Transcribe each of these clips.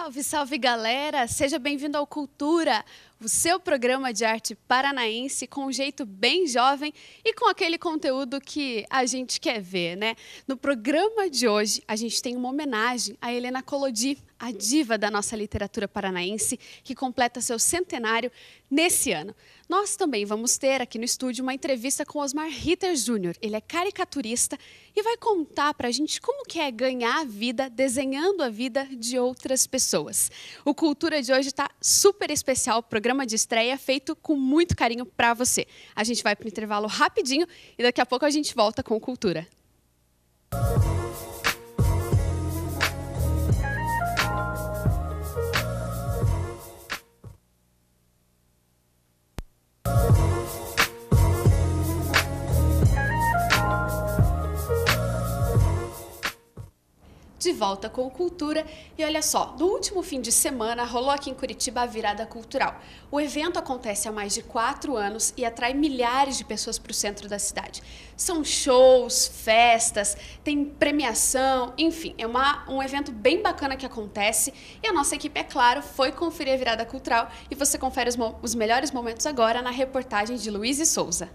Salve, salve galera! Seja bem-vindo ao Cultura, o seu programa de arte paranaense com um jeito bem jovem e com aquele conteúdo que a gente quer ver, né? No programa de hoje, a gente tem uma homenagem a Helena Collodi, a diva da nossa literatura paranaense, que completa seu centenário nesse ano. Nós também vamos ter aqui no estúdio uma entrevista com Osmar Ritter Jr. Ele é caricaturista e vai contar pra gente como que é ganhar a vida desenhando a vida de outras pessoas. O Cultura de hoje está super especial, programa de estreia feito com muito carinho para você. A gente vai para o intervalo rapidinho e daqui a pouco a gente volta com Cultura. De volta com Cultura e olha só, no último fim de semana rolou aqui em Curitiba a Virada Cultural. O evento acontece há mais de 4 anos e atrai milhares de pessoas para o centro da cidade. São shows, festas, tem premiação, enfim, é um evento bem bacana que acontece e a nossa equipe, é claro, foi conferir a Virada Cultural e você confere os melhores momentos agora na reportagem de Luiz e Souza.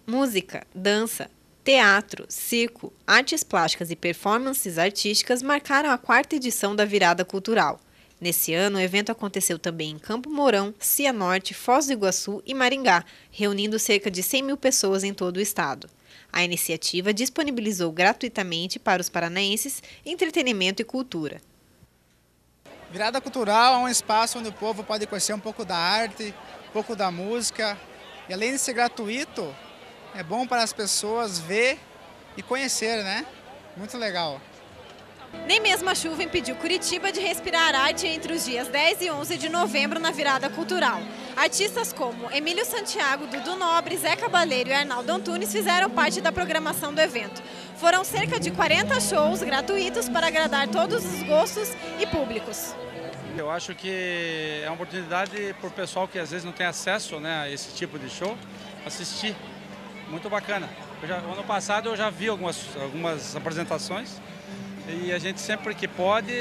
Música, dança, teatro, circo, artes plásticas e performances artísticas marcaram a 4ª edição da Virada Cultural. Nesse ano, o evento aconteceu também em Campo Mourão, Cianorte, Foz do Iguaçu e Maringá, reunindo cerca de 100 mil pessoas em todo o estado. A iniciativa disponibilizou gratuitamente para os paranaenses entretenimento e cultura. Virada Cultural é um espaço onde o povo pode conhecer um pouco da arte, um pouco da música, e além de ser gratuito, é bom para as pessoas ver e conhecer, né? Muito legal. Nem mesmo a chuva impediu Curitiba de respirar arte entre os dias 10 e 11 de novembro na Virada Cultural. Artistas como Emílio Santiago, Dudu Nobre, Zé Cabaleiro e Arnaldo Antunes fizeram parte da programação do evento. Foram cerca de 40 shows gratuitos para agradar todos os gostos e públicos. Eu acho que é uma oportunidade para o pessoal que às vezes não tem acesso, né, a esse tipo de show, assistir. Muito bacana. Ano passado eu já vi algumas apresentações e a gente sempre que pode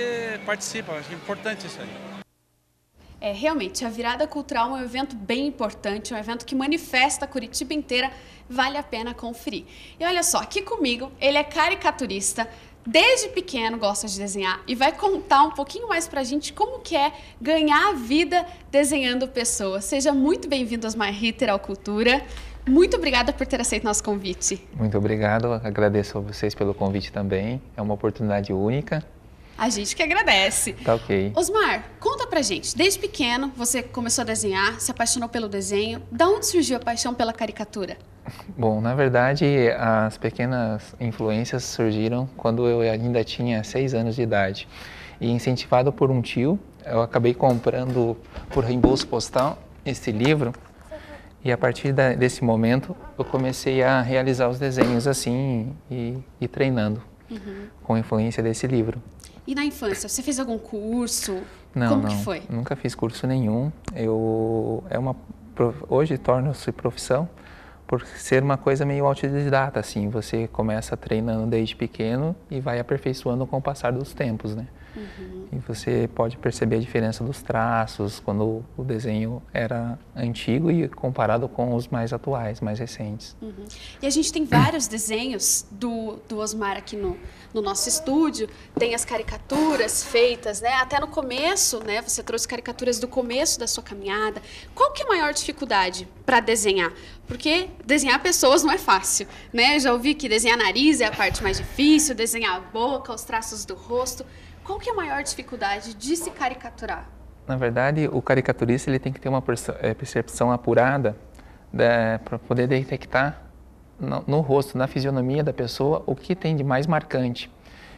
participa. Acho importante isso aí. Realmente, a Virada Cultural é um evento bem importante, um evento que manifesta a Curitiba inteira, vale a pena conferir. E olha só, aqui comigo, ele é caricaturista, desde pequeno gosta de desenhar e vai contar um pouquinho mais pra gente como que é ganhar a vida desenhando pessoas. Seja muito bem-vindo, Osmar Ritter, ao Cultura. Muito obrigada por ter aceito nosso convite. Muito obrigado, agradeço a vocês pelo convite também, é uma oportunidade única. A gente que agradece. Tá ok. Osmar, conta pra gente, desde pequeno você começou a desenhar, se apaixonou pelo desenho, da onde surgiu a paixão pela caricatura? Bom, na verdade, as pequenas influências surgiram quando eu ainda tinha 6 anos de idade. E incentivado por um tio, eu acabei comprando por reembolso postal esse livro. E a partir desse momento, eu comecei a realizar os desenhos assim e treinando com a influência desse livro. E na infância, você fez algum curso? Não, Como que foi? Nunca fiz curso nenhum. Hoje torna-se profissão por ser uma coisa meio autodidata, assim. Você começa treinando desde pequeno e vai aperfeiçoando com o passar dos tempos, né? E você pode perceber a diferença dos traços quando o desenho era antigo e comparado com os mais atuais, mais recentes. E a gente tem vários desenhos do Osmar aqui no nosso estúdio, tem as caricaturas feitas, né? Até no começo, né? Você trouxe caricaturas do começo da sua caminhada. Qual que é a maior dificuldade para desenhar? Porque desenhar pessoas não é fácil, né? Já ouvi que desenhar nariz é a parte mais difícil, desenhar a boca, os traços do rosto. Qual que é a maior dificuldade de se caricaturar? Na verdade, o caricaturista ele tem que ter uma percepção apurada para poder detectar no rosto, na fisionomia da pessoa, o que tem de mais marcante.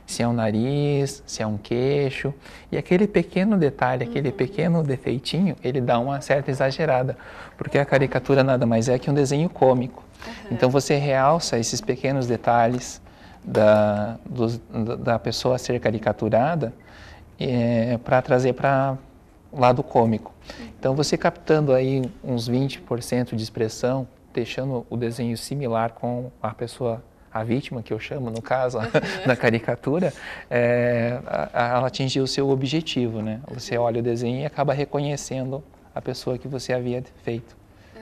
Se é um nariz, se é um queixo. E aquele pequeno detalhe, aquele pequeno defeitinho, ele dá uma certa exagerada. Porque a caricatura nada mais é que um desenho cômico. Então você realça esses pequenos detalhes da pessoa a ser caricaturada para trazer para o lado cômico. Então você captando aí uns 20% de expressão, deixando o desenho similar com a pessoa a vítima, que eu chamo no caso, da caricatura, ela atingiu o seu objetivo, né? Você olha o desenho e acaba reconhecendo a pessoa que você havia feito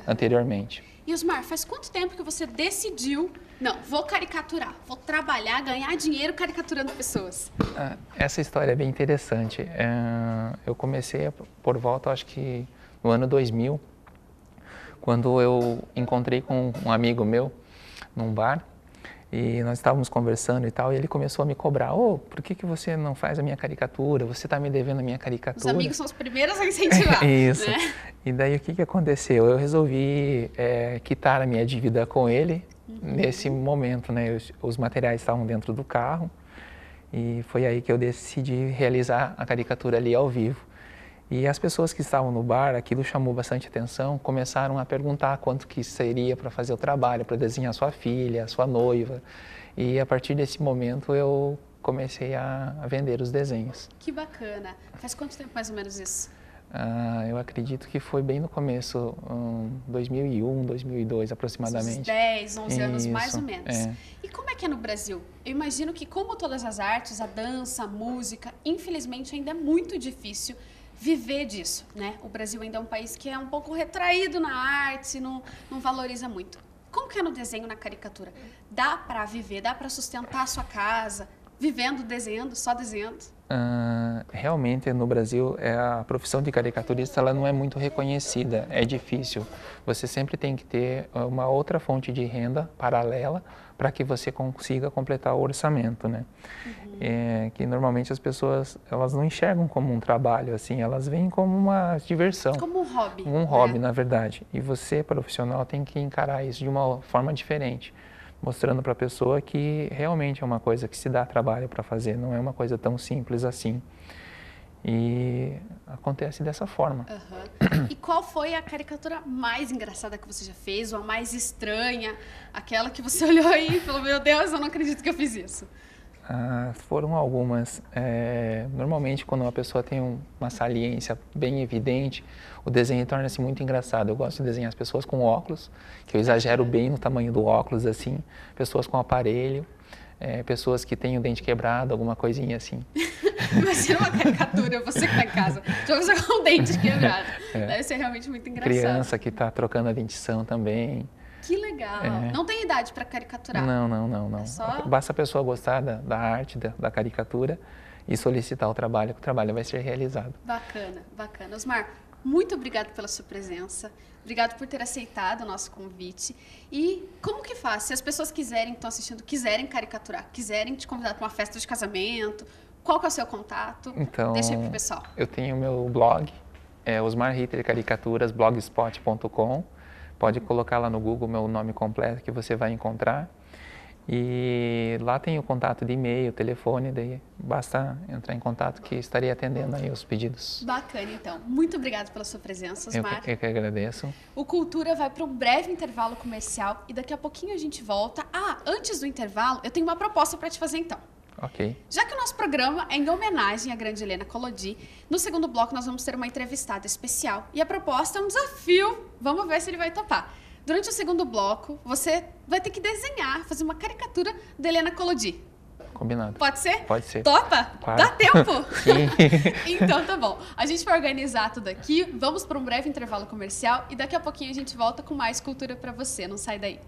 anteriormente. E Osmar, faz quanto tempo que você decidiu, não, vou caricaturar, vou trabalhar, ganhar dinheiro caricaturando pessoas? Essa história é bem interessante. Eu comecei por volta, acho que no ano 2000, quando eu encontrei com um amigo meu num bar, e nós estávamos conversando e tal, e ele começou a me cobrar, por que você não faz a minha caricatura? Você está me devendo a minha caricatura. Os amigos são os primeiros a incentivar. Isso. Né? E daí o que aconteceu? Eu resolvi quitar a minha dívida com ele nesse momento, né? Os materiais estavam dentro do carro e foi aí que eu decidi realizar a caricatura ali ao vivo. E as pessoas que estavam no bar, aquilo chamou bastante atenção, começaram a perguntar quanto que seria para fazer o trabalho, para desenhar sua filha, sua noiva. E a partir desse momento eu comecei a vender os desenhos. Que bacana. Faz quanto tempo mais ou menos isso? Eu acredito que foi bem no começo, 2001, 2002 aproximadamente. Uns 10, 11 anos mais ou menos. É. E como é que é no Brasil? Eu imagino que, como todas as artes, a dança, a música, infelizmente ainda é muito difícil viver disso, né? O Brasil ainda é um país que é um pouco retraído na arte, não valoriza muito. Como que é no desenho, na caricatura? Dá para viver, dá para sustentar a sua casa, vivendo, desenhando, só desenhando? Realmente no Brasil a profissão de caricaturista ela não é muito reconhecida, é difícil. Você sempre tem que ter uma outra fonte de renda paralela para que você consiga completar o orçamento, né? Que normalmente as pessoas elas não enxergam como um trabalho, assim, elas veem como uma diversão. Como um hobby. Um hobby, na verdade. E você, profissional, tem que encarar isso de uma forma diferente, mostrando para a pessoa que realmente é uma coisa que se dá trabalho para fazer, não é uma coisa tão simples assim. E acontece dessa forma. E qual foi a caricatura mais engraçada que você já fez, ou a mais estranha? Aquela que você olhou aí e falou, meu Deus, eu não acredito que eu fiz isso. Foram algumas. Normalmente, quando uma pessoa tem uma saliência bem evidente, o desenho torna-se muito engraçado. Eu gosto de desenhar as pessoas com óculos, que eu exagero bem no tamanho do óculos, assim. Pessoas com aparelho, pessoas que têm o dente quebrado, alguma coisinha assim. Imagina uma caricatura, você que está em casa, de uma pessoa com o dente quebrado. Deve ser realmente muito engraçado. Criança que está trocando a dentição também. Que legal. Não tem idade para caricaturar? Não. É só... Basta a pessoa gostar da arte, da caricatura e solicitar o trabalho, que o trabalho vai ser realizado. Bacana, bacana. Osmar, muito obrigado pela sua presença. Obrigado por ter aceitado o nosso convite. E como que faz? Se as pessoas quiserem, estão assistindo, quiserem caricaturar, quiserem te convidar para uma festa de casamento, qual que é o seu contato? Então, deixa aí pro pessoal. Eu tenho o meu blog, Osmar Ritter Caricaturas, blogspot.com. Pode colocar lá no Google meu nome completo que você vai encontrar. E lá tem o contato de e-mail, telefone, daí basta entrar em contato que estarei atendendo aí os pedidos. Bacana, então. Muito obrigada pela sua presença, Osmar. Eu que agradeço. O Cultura vai para um breve intervalo comercial e daqui a pouquinho a gente volta. Antes do intervalo, eu tenho uma proposta para te fazer então. Ok. Já que o nosso programa é em homenagem à grande Helena Collodi, no segundo bloco nós vamos ter uma entrevistada especial. E a proposta é um desafio. Vamos ver se ele vai topar. Durante o segundo bloco, você vai ter que desenhar, fazer uma caricatura da Helena Collodi. Combinado. Pode ser? Pode ser. Topa? Claro. Dá tempo? Sim. Então tá bom. A gente vai organizar tudo aqui, vamos para um breve intervalo comercial e daqui a pouquinho a gente volta com mais cultura para você. Não sai daí.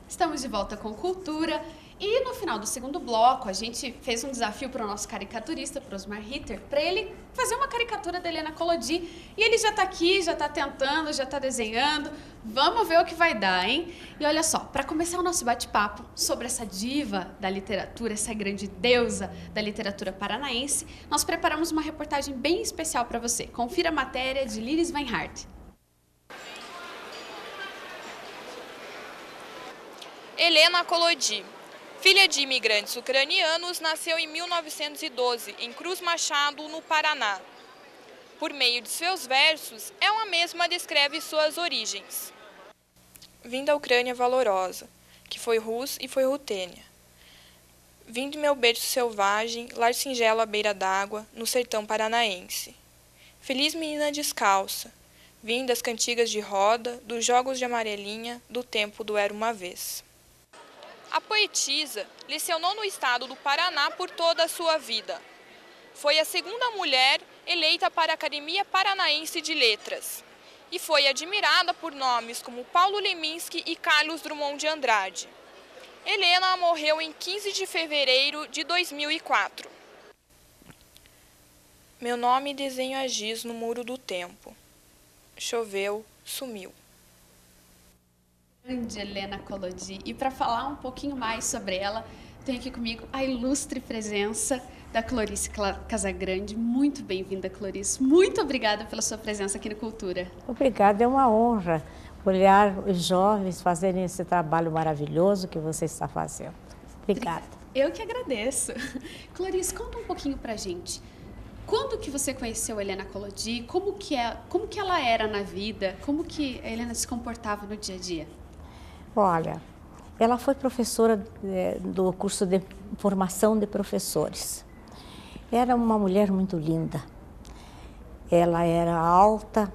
Estamos de volta com Cultura e no final do segundo bloco a gente fez um desafio para o nosso caricaturista, para o Osmar Ritter, para ele fazer uma caricatura da Helena Collodi. E ele já está aqui, já está tentando, já está desenhando. Vamos ver o que vai dar, hein? E olha só, para começar o nosso bate-papo sobre essa diva da literatura, essa grande deusa da literatura paranaense, nós preparamos uma reportagem bem especial para você. Confira a matéria de Liris Weinhardt. Helena Collodi, filha de imigrantes ucranianos, nasceu em 1912 em Cruz Machado, no Paraná. Por meio de seus versos, ela mesma descreve suas origens. Vim da Ucrânia valorosa, que foi Rus e foi Rutênia. Vim do meu berço selvagem, lar singelo à beira d'água, no sertão paranaense. Feliz menina descalça, vim das cantigas de roda, dos jogos de amarelinha, do tempo do Era Uma Vez. A poetisa lecionou no estado do Paraná por toda a sua vida. Foi a segunda mulher eleita para a Academia Paranaense de Letras e foi admirada por nomes como Paulo Leminski e Carlos Drummond de Andrade. Helena morreu em 15 de fevereiro de 2004. Meu nome desenho a giz no muro do tempo. Choveu, sumiu. Grande Helena Collodi. E para falar um pouquinho mais sobre ela, tenho aqui comigo a ilustre presença da Clorice Casagrande. Muito bem-vinda, Clorice. Muito obrigada pela sua presença aqui no Cultura. Obrigada, é uma honra olhar os jovens fazerem esse trabalho maravilhoso que você está fazendo. Obrigada. Eu que agradeço. Clorice, conta um pouquinho pra gente. Quando que você conheceu a Helena Collodi? Como que ela era na vida? Como que a Helena se comportava no dia a dia? Olha, ela foi professora do curso de formação de professores. Era uma mulher muito linda. Ela era alta,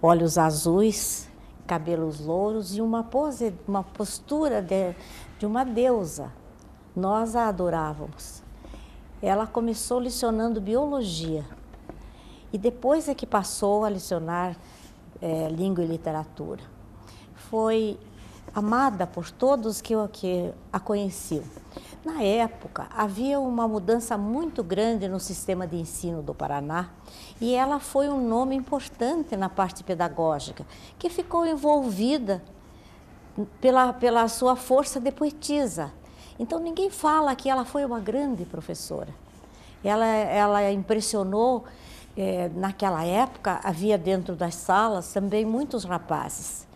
olhos azuis, cabelos louros e uma postura de uma deusa. Nós a adorávamos. Ela começou lecionando biologia e depois é que passou a lecionar língua e literatura. Foi amada por todos que a conheciam. Na época, havia uma mudança muito grande no sistema de ensino do Paraná e ela foi um nome importante na parte pedagógica, que ficou envolvida pela sua força de poetisa. Então, ninguém fala que ela foi uma grande professora. Ela impressionou, naquela época, havia dentro das salas também muitos rapazes.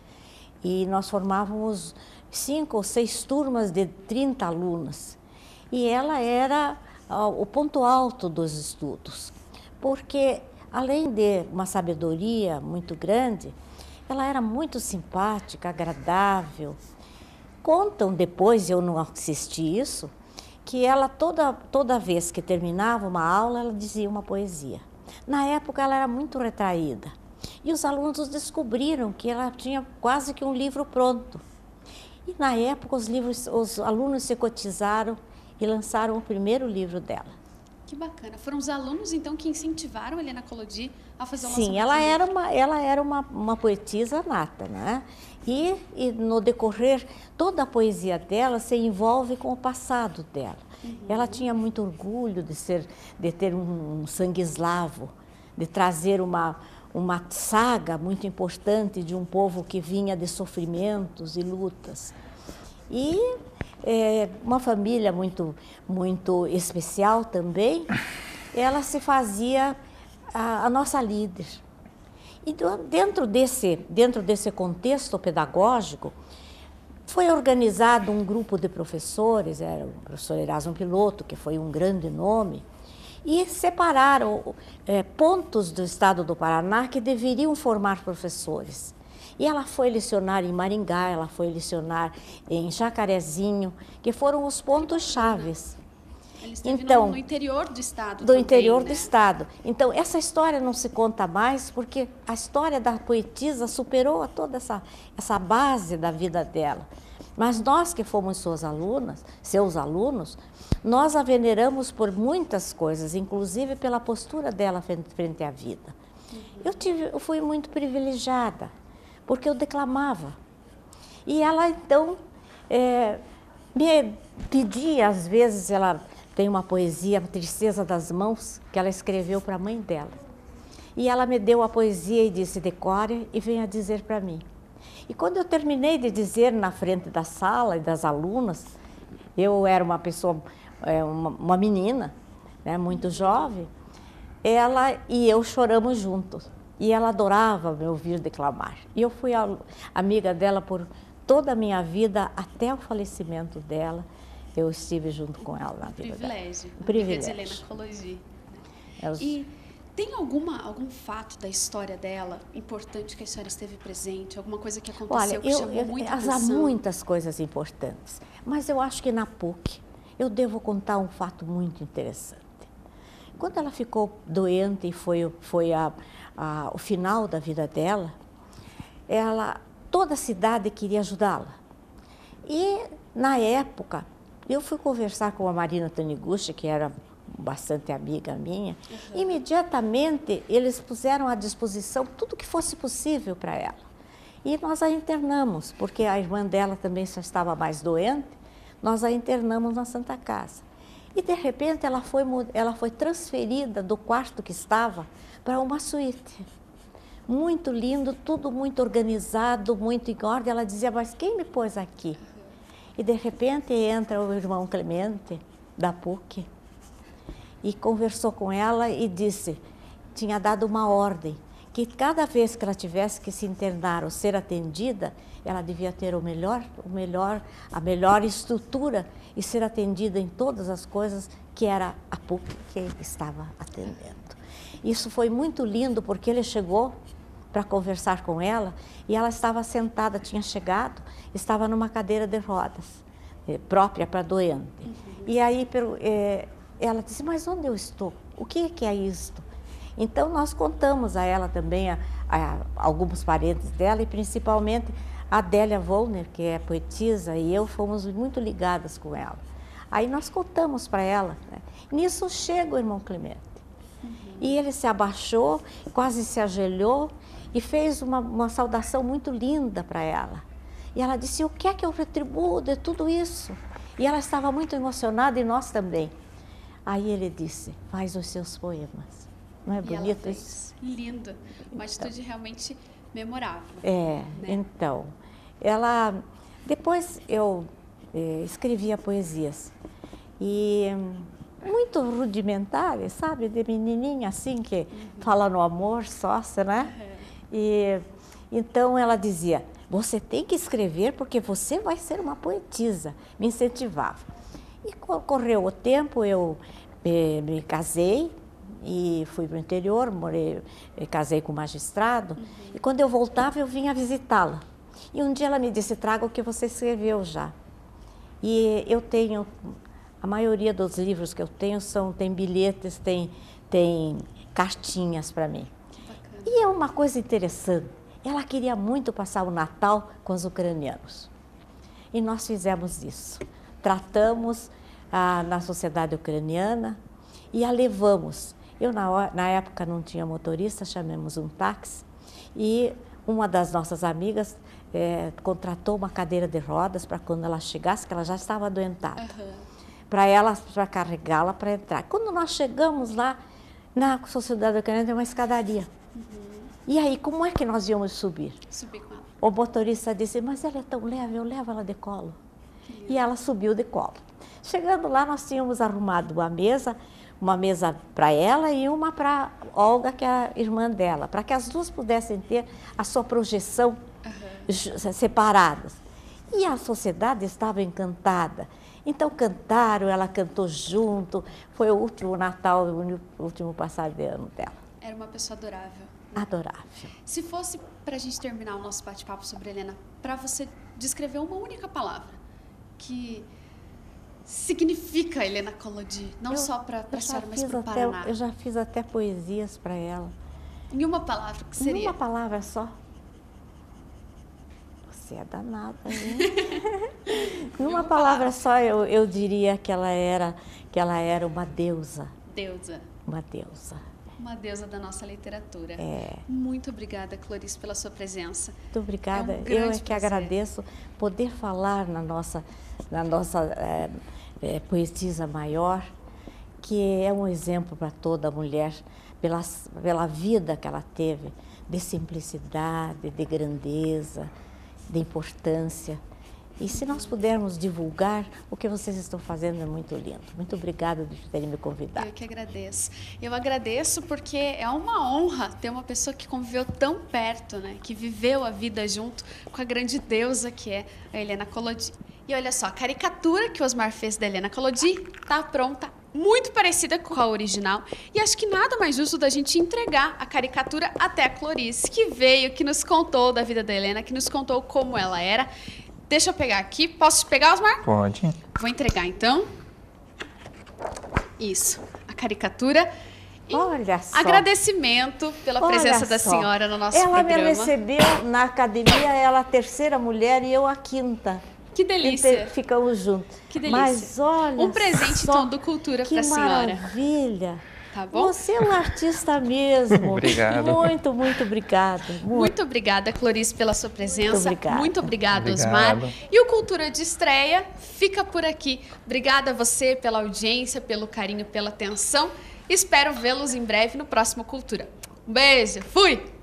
E nós formávamos 5 ou 6 turmas de 30 alunas. E ela era o ponto alto dos estudos, porque além de uma sabedoria muito grande, ela era muito simpática, agradável. Contam depois, eu não assisti isso, que ela toda vez que terminava uma aula, ela dizia uma poesia. Na época ela era muito retraída e os alunos descobriram que ela tinha quase que um livro pronto. E na época os alunos se cotizaram e lançaram o primeiro livro dela. Que bacana. Foram os alunos, então, que incentivaram a Helena Collodi a fazer o lançamento? Sim, ela era uma poetisa nata, né? E no decorrer, toda a poesia dela se envolve com o passado dela. Uhum. Ela tinha muito orgulho de ter um sangue eslavo, de trazer uma saga muito importante de um povo que vinha de sofrimentos e lutas. E uma família muito, muito especial também, ela se fazia a nossa líder. E dentro desse contexto pedagógico, foi organizado um grupo de professores, era o professor Erasmo Piloto, que foi um grande nome, e separaram pontos do estado do Paraná que deveriam formar professores. E ela foi lecionar em Maringá, ela foi lecionar em Jacarezinho, que foram os pontos chaves. Eles estão no interior do estado do também, interior né? do estado. Então, essa história não se conta mais, porque a história da poetisa superou a toda essa base da vida dela. Mas nós que fomos seus alunos, nós a veneramos por muitas coisas, inclusive pela postura dela frente à vida. Eu fui muito privilegiada, porque eu declamava. E ela, então, me pedia, às vezes, ela tem uma poesia, Tristeza das Mãos, que ela escreveu para a mãe dela. E ela me deu a poesia e disse, decore e venha dizer para mim. E quando eu terminei de dizer na frente da sala e das alunas, eu era uma pessoa, uma menina, né, muito jovem, ela e eu choramos juntos. E ela adorava me ouvir declamar. E eu fui amiga dela por toda a minha vida, até o falecimento dela. Eu estive junto com ela na vida dela. Privilégio. Privilégio. Amiga de Helena Collodi. Elas... E Tem algum fato da história dela importante que a senhora esteve presente? Alguma coisa que aconteceu que chamou muita atenção? Há muitas coisas importantes, mas eu acho que na PUC eu devo contar um fato muito interessante. Quando ela ficou doente e foi o final da vida dela, toda a cidade queria ajudá-la. E, na época, eu fui conversar com a Marina Taniguchi, que era bastante amiga minha. Imediatamente, eles puseram à disposição tudo que fosse possível para ela. E nós a internamos, porque a irmã dela também já estava mais doente, nós a internamos na Santa Casa. E, de repente, ela foi transferida do quarto que estava para uma suíte. Muito lindo, tudo muito organizado, muito em ordem. Ela dizia, mas quem me pôs aqui? E, de repente, entra o irmão Clemente, da PUC, e conversou com ela e disse, tinha dado uma ordem, que cada vez que ela tivesse que se internar ou ser atendida, ela devia ter a melhor estrutura e ser atendida em todas as coisas, que era a PUC que estava atendendo. Isso foi muito lindo, porque ele chegou para conversar com ela e ela estava sentada, tinha chegado, estava numa cadeira de rodas, própria para doente. E aí ela disse, mas onde eu estou? O que é isto? Então nós contamos a ela também, a alguns parentes dela, e principalmente a Adélia Wollner, que é poetisa, e eu fomos muito ligadas com ela. Aí nós contamos para ela, né? Nisso chega o irmão Clemente. E ele se abaixou, quase se ajoelhou e fez uma saudação muito linda para ela. E ela disse, o que é que eu retribuo de tudo isso? E ela estava muito emocionada, e nós também. Aí ele disse, faz os seus poemas. Não é bonito isso? Lindo, uma atitude realmente memorável. Né? Então, depois eu escrevia poesias, e muito rudimentares, sabe, de menininha assim, que fala no amor, sócia, né? E então ela dizia, você tem que escrever porque você vai ser uma poetisa, me incentivava. E correu o tempo, eu me casei e fui para o interior, casei com um magistrado, e quando eu voltava eu vinha visitá-la. E um dia ela me disse, traga o que você escreveu já. E eu tenho, a maioria dos livros que eu tenho tem bilhetes, tem cartinhas para mim. E é uma coisa interessante, ela queria muito passar o Natal com os ucranianos. E nós fizemos isso. Tratamos na sociedade ucraniana e a levamos. Eu, na época, não tinha motorista, chamamos um táxi, e uma das nossas amigas contratou uma cadeira de rodas para quando ela chegasse, que ela já estava adoentada, para carregá-la para entrar. Quando nós chegamos lá, na sociedade ucraniana tem uma escadaria. E aí, como é que nós íamos subir? Subir com ela. O motorista disse, mas ela é tão leve, eu levo ela de colo. E ela subiu de colo. Chegando lá, nós tínhamos arrumado uma mesa para ela e uma para Olga, que é a irmã dela, para que as duas pudessem ter a sua projeção separadas. E a sociedade estava encantada. Então cantaram, ela cantou junto, foi o último Natal, o último passar de ano dela. Era uma pessoa adorável. Adorável. Se fosse para a gente terminar o nosso bate-papo sobre Helena, para você descrever uma única palavra que significa Helena Collodi, não só para a senhora, mas para o Paraná. Eu já fiz até poesias para ela. Em uma palavra, que seria? Em uma palavra só. Você é danada, hein? Numa palavra só, eu diria que ela era uma deusa. Deusa. Uma deusa. Uma deusa da nossa literatura. É. Muito obrigada, Clorice, pela sua presença. Muito obrigada. Eu que agradeço poder falar na nossa poetisa maior, que é um exemplo para toda mulher, pela vida que ela teve, de simplicidade, de grandeza, de importância. E se nós pudermos divulgar, o que vocês estão fazendo é muito lindo. Muito obrigada por terem me convidado. Eu que agradeço. Eu agradeço porque é uma honra ter uma pessoa que conviveu tão perto, né? Que viveu a vida junto com a grande deusa que é a Helena Collodi. E olha só, a caricatura que o Osmar fez da Helena Collodi está pronta muito parecida com a original. E acho que nada mais justo da gente entregar a caricatura até a Clorice, que veio, que nos contou da vida da Helena, que nos contou como ela era. Deixa eu pegar aqui. Posso pegar, Osmar? Pode. Vou entregar, então. Isso. A caricatura. E olha só. agradecimento pela presença da senhora no nosso programa. Ela me recebeu na academia, ela a terceira mulher e eu a quinta. Que delícia. Ficamos juntos. Que delícia. Mas olha um presente, só, então, do Cultura para a senhora. Que maravilha. Tá bom? Você é um artista mesmo. Obrigado. Muito, muito obrigada. Muito obrigada, Clorice, pela sua presença. Muito obrigada, Osmar. E o Cultura de Estreia fica por aqui. Obrigada a você pela audiência, pelo carinho, pela atenção. Espero vê-los em breve no próximo Cultura. Um beijo. Fui!